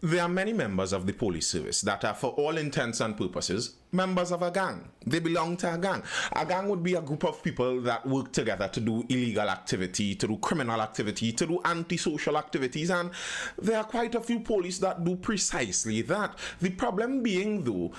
There are many members of the police service that are, for all intents and purposes, members of a gang. They belong to a gang. A gang would be a group of people that work together to do illegal activity, to do criminal activity, to do antisocial activities, and there are quite a few police that do precisely that. The problem being, though,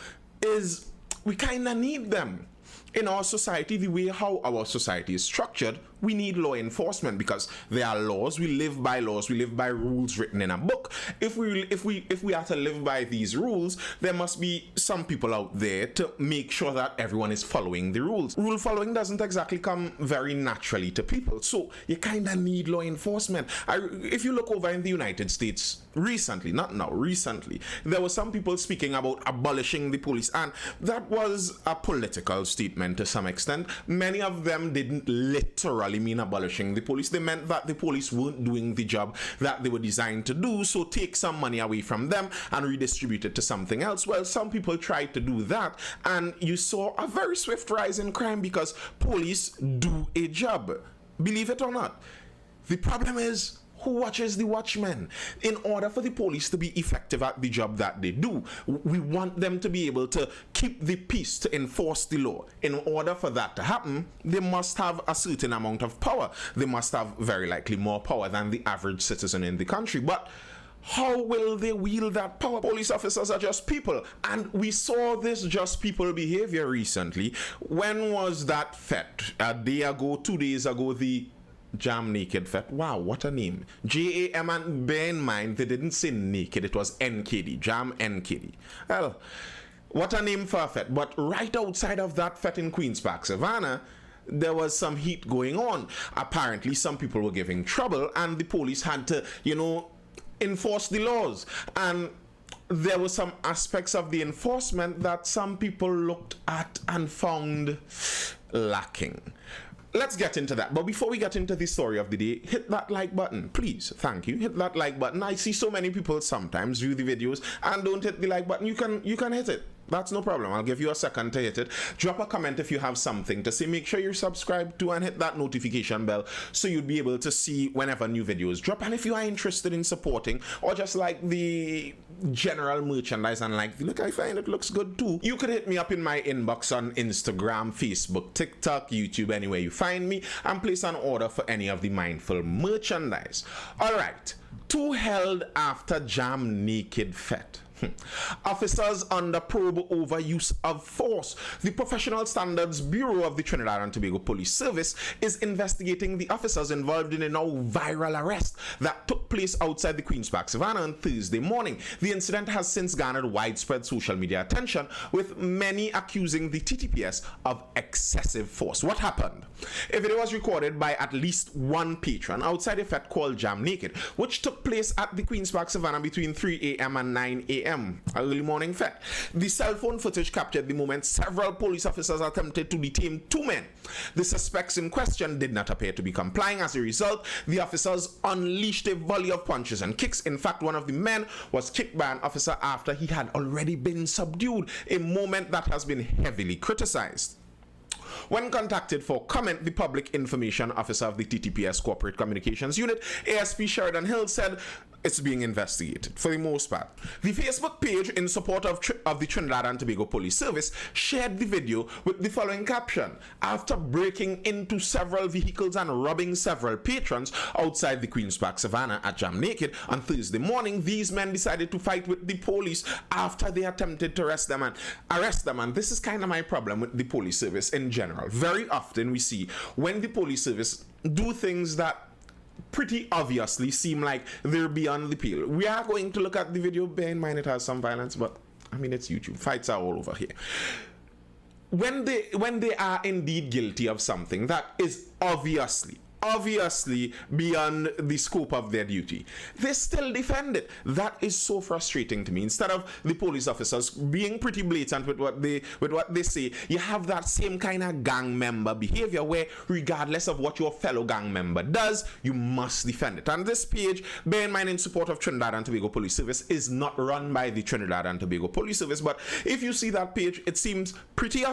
is we kind of need them. In our society, the way how our society is structured, we need law enforcement because there are laws. We live by laws. We live by rules written in a book. If we are to live by these rules, there must be some people out there to make sure that everyone is following the rules. Rule following doesn't exactly come very naturally to people, so you kind of need law enforcement. If you look over in the United States recently, not now, recently, there were some people speaking about abolishing the police, and that was a political statement to some extent. Many of them didn't literally mean abolishing the police. They meant that the police weren't doing the job that they were designed to do, so take some money away from them and redistribute it to something else. Well, some people tried to do that, and you saw a very swift rise in crime because police do a job, believe it or not. The problem is, who watches the watchmen? In order for the police to be effective at the job that they do, we want them to be able to keep the peace, to enforce the law. In order for that to happen, they must have a certain amount of power. They must have very likely more power than the average citizen in the country. But how will they wield that power? Police officers are just people, and we saw this just people behavior recently. When was that fet? A day ago, 2 days ago, the Jam Naked Fet. Wow, what a name. Jam, and bear in mind, they didn't say naked, it was NKD. Jam NKD. Well, what a name for a fet. But right outside of that fet in Queen's Park, Savannah, there was some heat going on. Apparently, some people were giving trouble, and the police had to, enforce the laws. And there were some aspects of the enforcement that some people looked at and found lacking. Let's get into that. But before we get into the story of the day, hit that like button, please. Thank you. Hit that like button. I see so many people sometimes view the videos and don't hit the like button. You can hit it. That's no problem. I'll give you a second to hit it. Drop a comment if you have something to say. Make sure you're subscribed to and hit that notification bell so you'd be able to see whenever new videos drop. And if you are interested in supporting or just like the general merchandise and like, look, I find it looks good too, you could hit me up in my inbox on Instagram, Facebook, TikTok, YouTube, anywhere you find me, and place an order for any of the Mindful merchandise. All right. 2 held after Jam Naked Fet. Officers under probe over use of force. The Professional Standards Bureau of the Trinidad and Tobago Police Service is investigating the officers involved in a now viral arrest that took place outside the Queen's Park Savannah on Thursday morning. The incident has since garnered widespread social media attention, with many accusing the TTPS of excessive force. What happened? A video was recorded by at least one patron outside a fet called Jam Naked, which took place at the Queen's Park Savannah between 3 a.m. and 9 a.m. Early morning fet. The cell phone footage captured the moment several police officers attempted to detain 2 men. The suspects in question did not appear to be complying. As a result, the officers unleashed a volley of punches and kicks. In fact, one of the men was kicked by an officer after he had already been subdued, a moment that has been heavily criticized. When contacted for comment, the Public Information Officer of the TTPS Corporate Communications Unit, ASP Sheridan Hill, said it's being investigated for the most part. The Facebook page in support of the Trinidad and Tobago Police Service shared the video with the following caption: after breaking into several vehicles and robbing several patrons outside the Queen's Park Savannah at Jam Naked on Thursday morning, these men decided to fight with the police after they attempted to arrest them. And this is kind of my problem with the police service in general. Very often we see when the police service do things that pretty obviously seem like they're beyond the pale. We are going to look at the video. Bear in mind it has some violence, but I mean, it's YouTube. Fights are all over here. When they are indeed guilty of something that is obviously beyond the scope of their duty, they still defend it. That is so frustrating to me. Instead of the police officers being pretty blatant with what they say, you have that same kind of gang member behavior where regardless of what your fellow gang member does, you must defend it. And this page, bear in mind, in support of Trinidad and Tobago Police Service, is not run by the Trinidad and Tobago Police Service, but if you see that page, it seems pretty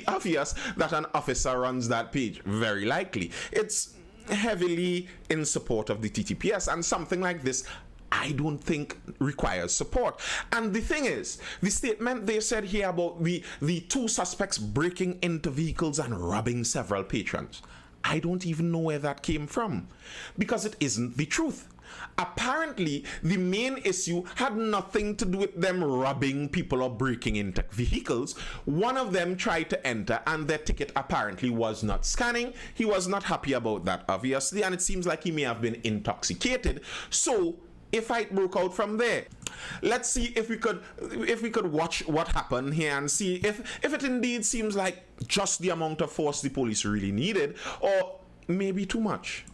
obvious that an officer runs that page. Very likely. It's heavily in support of the TTPS, and something like this I don't think requires support. And the thing is, the statement they said here about the two suspects breaking into vehicles and robbing several patrons, I don't even know where that came from, because it isn't the truth. Apparently, the main issue had nothing to do with them robbing people or breaking into vehicles. One of them tried to enter and their ticket apparently was not scanning. He was not happy about that, obviously, and it seems like he may have been intoxicated. So a fight broke out from there. Let's see if we could watch what happened here and see if it indeed seems like just the amount of force the police really needed, or maybe too much.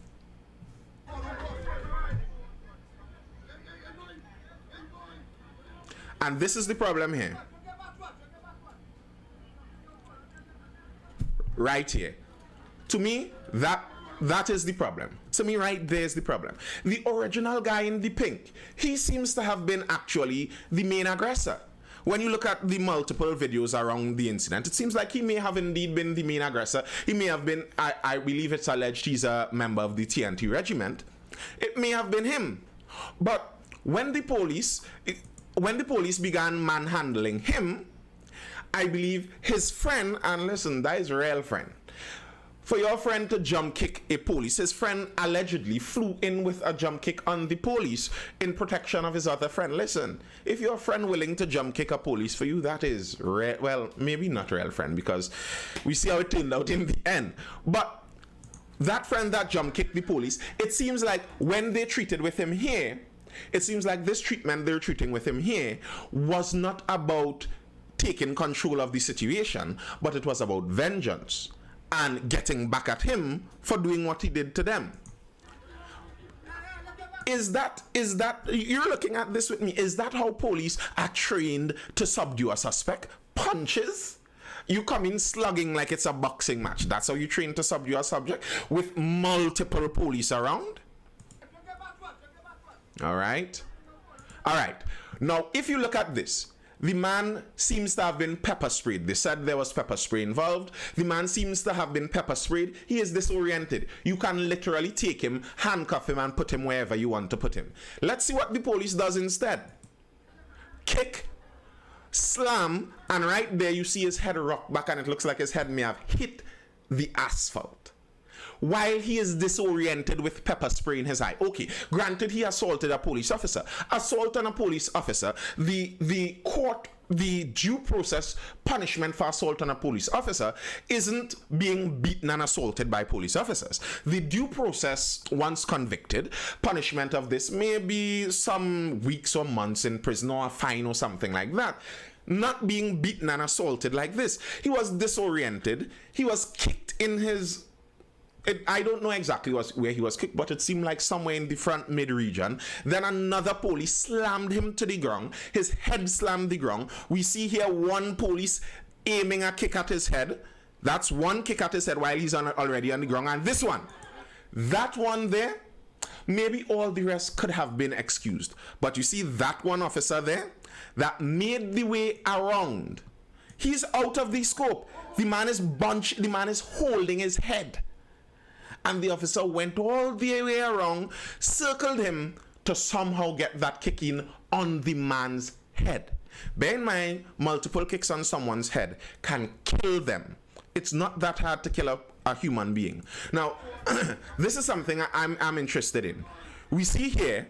And this is the problem here. Right here. To me, that is the problem. To me, right there is the problem. The original guy in the pink, he seems to have been actually the main aggressor. When you look at the multiple videos around the incident, it seems like he may have indeed been the main aggressor. He may have been, I believe it's alleged he's a member of the TNT regiment. It may have been him. But when the police began manhandling him, I believe his friend, and listen, that is a real friend. For your friend to jump kick a police, his friend allegedly flew in with a jump kick on the police in protection of his other friend. Listen, if your friend willing to jump kick a police for you, that is well, maybe not real friend, because we see how it turned out in the end. But that friend that jump kicked the police, it seems like when they treated with him here, it seems like this treatment they're treating with him here was not about taking control of the situation, but it was about vengeance and getting back at him for doing what he did to them. Is that you're looking at this with me? Is that how police are trained to subdue a suspect? Punches? You come in slugging like it's a boxing match. That's how you train to subdue a subject, with multiple police around? All right. Now, if you look at this, the man seems to have been pepper sprayed. They said there was pepper spray involved. The man seems to have been pepper sprayed. He is disoriented. You can literally take him, handcuff him, and put him wherever you want to put him. Let's see what the police does instead. Kick, slam, and right there you see his head rock back, and it looks like his head may have hit the asphalt while he is disoriented with pepper spray in his eye. Okay, granted, he assaulted a police officer. Assault on a police officer, the due process punishment for assault on a police officer isn't being beaten and assaulted by police officers. The due process, once convicted, punishment of this may be some weeks or months in prison or a fine or something like that. Not being beaten and assaulted like this. He was disoriented. He was kicked in his... I don't know exactly where he was kicked, but it seemed like somewhere in the front mid region. Then another police slammed him to the ground. His head slammed the ground. We see here one police aiming a kick at his head. That's one kick at his head while he's already on the ground. And this one, that one there, maybe all the rest could have been excused. But you see that one officer there that made the way around. He's out of the scope. The man is bunched. The man is holding his head. And the officer went all the way around, circled him to somehow get that kick in on the man's head. Bear in mind, multiple kicks on someone's head can kill them. It's not that hard to kill a human being. Now, this is something I'm interested in. We see here,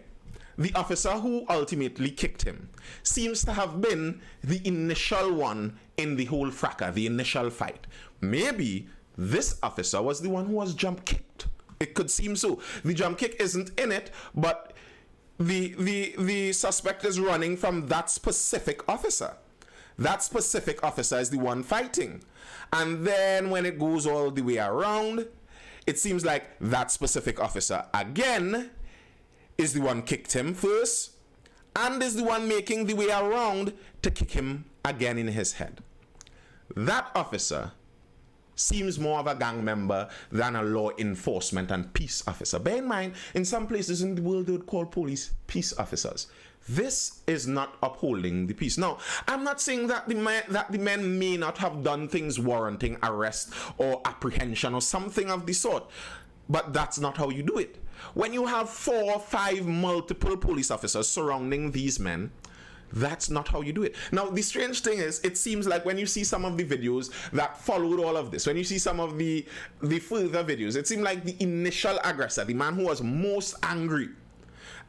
the officer who ultimately kicked him seems to have been the initial one in the whole fracas, the initial fight. Maybe this officer was the one who was jump kicked. It could seem so. The jump kick isn't in it, but the suspect is running from that specific officer. That specific officer is the one fighting. And then when it goes all the way around, it seems like that specific officer again is the one kicked him first and is the one making the way around to kick him again in his head. That officer seems more of a gang member than a law enforcement and peace officer. Bear in mind, in some places in the world they would call police peace officers. This is not upholding the peace. Now, I'm not saying that the men may not have done things warranting arrest or apprehension or something of the sort. But that's not how you do it. When you have 4 or 5 multiple police officers surrounding these men, that's not how you do it. Now, the strange thing is, it seems like when you see some of the videos that followed all of this, when you see some of the further videos, it seemed like the initial aggressor, the man who was most angry,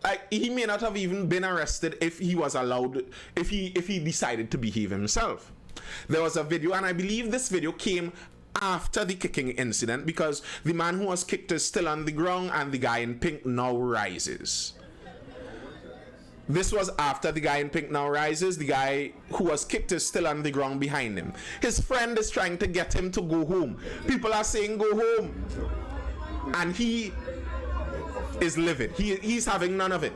like, he may not have even been arrested if he was allowed, if he decided to behave himself. There was a video, and I believe this video came after the kicking incident, because the man who was kicked is still on the ground and the guy in pink now rises. This was after the guy in pink now rises. The guy who was kicked is still on the ground behind him. His friend is trying to get him to go home. People are saying go home, and he is livid. He's having none of it.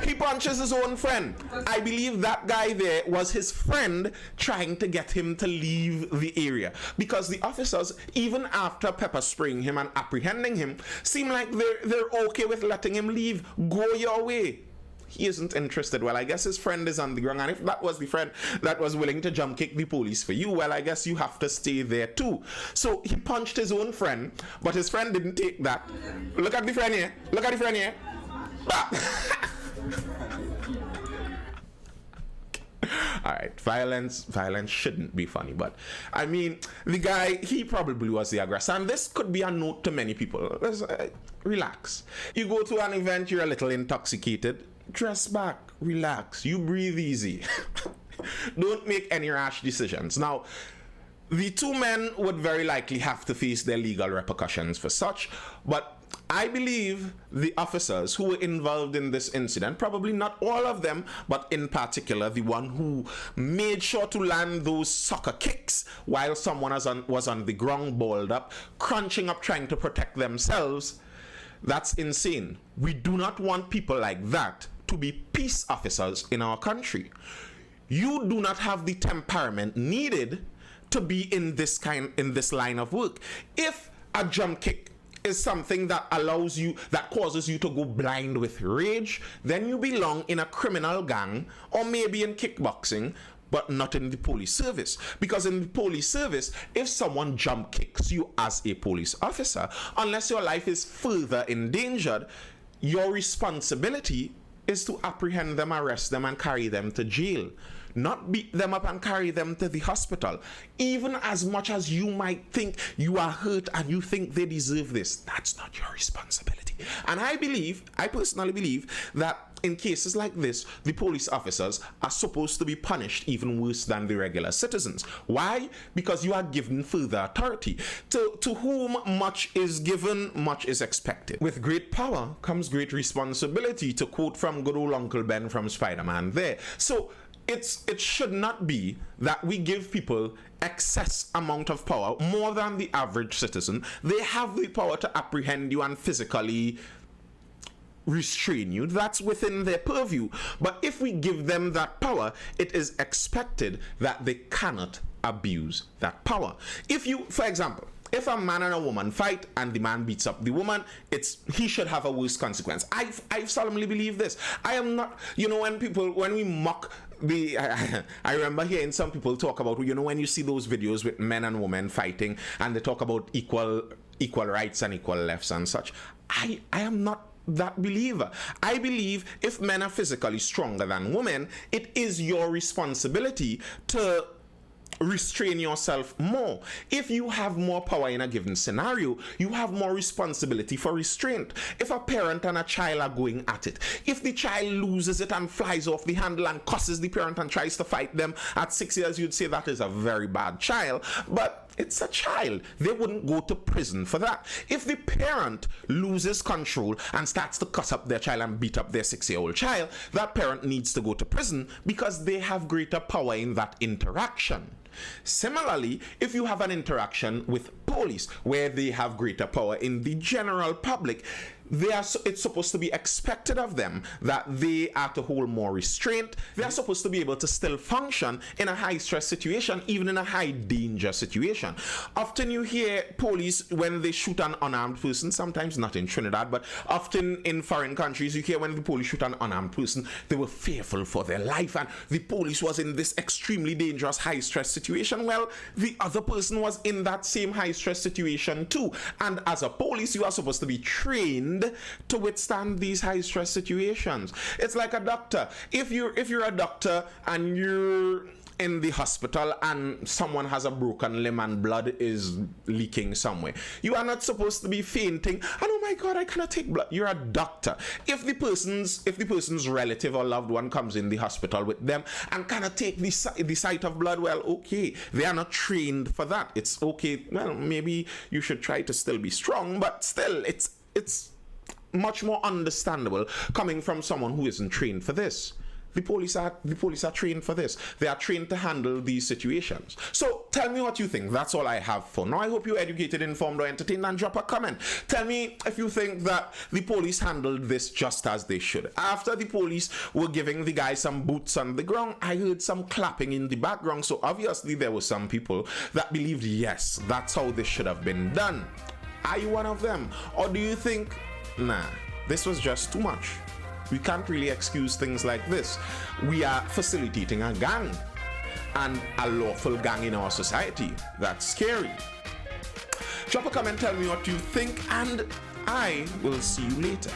He punches his own friend. I believe that guy there was his friend trying to get him to leave the area, because the officers, even after pepper spraying him and apprehending him, seem like they're okay with letting him leave. Go your way. He isn't interested. Well, I guess his friend is on the ground, and if that was the friend that was willing to jump kick the police for you, well, I guess you have to stay there too. So he punched his own friend, but his friend didn't take that. Look at the friend here. Look at the friend here. Alright, violence shouldn't be funny, but I mean, the guy, he probably was the aggressor, and this could be a note to many people. Relax. You go to an event, you're a little intoxicated, dress back, relax, you breathe easy. Don't make any rash decisions. Now, the 2 men would very likely have to face their legal repercussions for such, but I believe the officers who were involved in this incident, probably not all of them, but in particular the one who made sure to land those sucker kicks while someone was on the ground balled up, crunching up, trying to protect themselves, that's insane. We do not want people like that to be peace officers in our country. You do not have the temperament needed to be in this line of work. If a jump kick is something that causes you to go blind with rage, then you belong in a criminal gang, or maybe in kickboxing, but not in the police service. Because in the police service, if someone jump kicks you as a police officer, unless your life is further endangered, your responsibility is to apprehend them, arrest them, and carry them to jail. Not beat them up and carry them to the hospital. Even as much as you might think you are hurt and you think they deserve this, that's not your responsibility. And I personally believe that in cases like this, the police officers are supposed to be punished even worse than the regular citizens. Why? Because you are given further authority. To whom much is given, much is expected. With great power comes great responsibility, to quote from good old Uncle Ben from Spider-Man there. So it should not be that we give people excess amount of power, more than the average citizen. They have the power to apprehend you and physically restrain you. That's within their purview. But if we give them that power, it is expected that they cannot abuse that power. If you, for example, if a man and a woman fight and the man beats up the woman, he should have a worse consequence. I solemnly believe this. I am not, when we mock I remember hearing some people talk about, when you see those videos with men and women fighting and they talk about equal rights and equal lefts and such. I am not that believer. I believe if men are physically stronger than women, it is your responsibility to restrain yourself more. If you have more power in a given scenario, you have more responsibility for restraint. If a parent and a child are going at it, if the child loses it and flies off the handle and cusses the parent and tries to fight them at 6 years, you'd say that is a very bad child. But it's a child. They wouldn't go to prison for that. If the parent loses control and starts to cuss up their child and beat up their 6-year-old child, that parent needs to go to prison because they have greater power in that interaction. Similarly, if you have an interaction with police where they have greater power in the general public, it's supposed to be expected of them that they are to hold more restraint. They are supposed to be able to still function in a high stress situation, even in a high danger situation. Often you hear police when they shoot an unarmed person, sometimes not in Trinidad, but often in foreign countries, you hear when the police shoot an unarmed person, they were fearful for their life, and the police was in this extremely dangerous high stress situation. Well, the other person was in that same high stress situation too, and as a police, you are supposed to be trained to withstand these high stress situations. It's like a doctor. If you're a doctor and you're in the hospital and someone has a broken limb and blood is leaking somewhere, you are not supposed to be fainting and, oh my god, I cannot take blood. You're a doctor. If the person's relative or loved one comes in the hospital with them and cannot take the sight of blood, well, okay, they are not trained for that. It's okay, well, maybe you should try to still be strong, but still it's much more understandable coming from someone who isn't trained for this. The police are trained for this. They are trained to handle these situations. So tell me what you think. That's all I have for now. I hope you're educated, informed, or entertained, and drop a comment. Tell me if you think that the police handled this just as they should. After the police were giving the guy some boots on the ground, I heard some clapping in the background. So obviously there were some people that believed, yes, that's how this should have been done. Are you one of them? Or do you think, nah, this was just too much? We can't really excuse things like this. We are facilitating a gang, and a lawful gang in our society. That's scary. Drop a comment, tell me what you think, and I will see you later.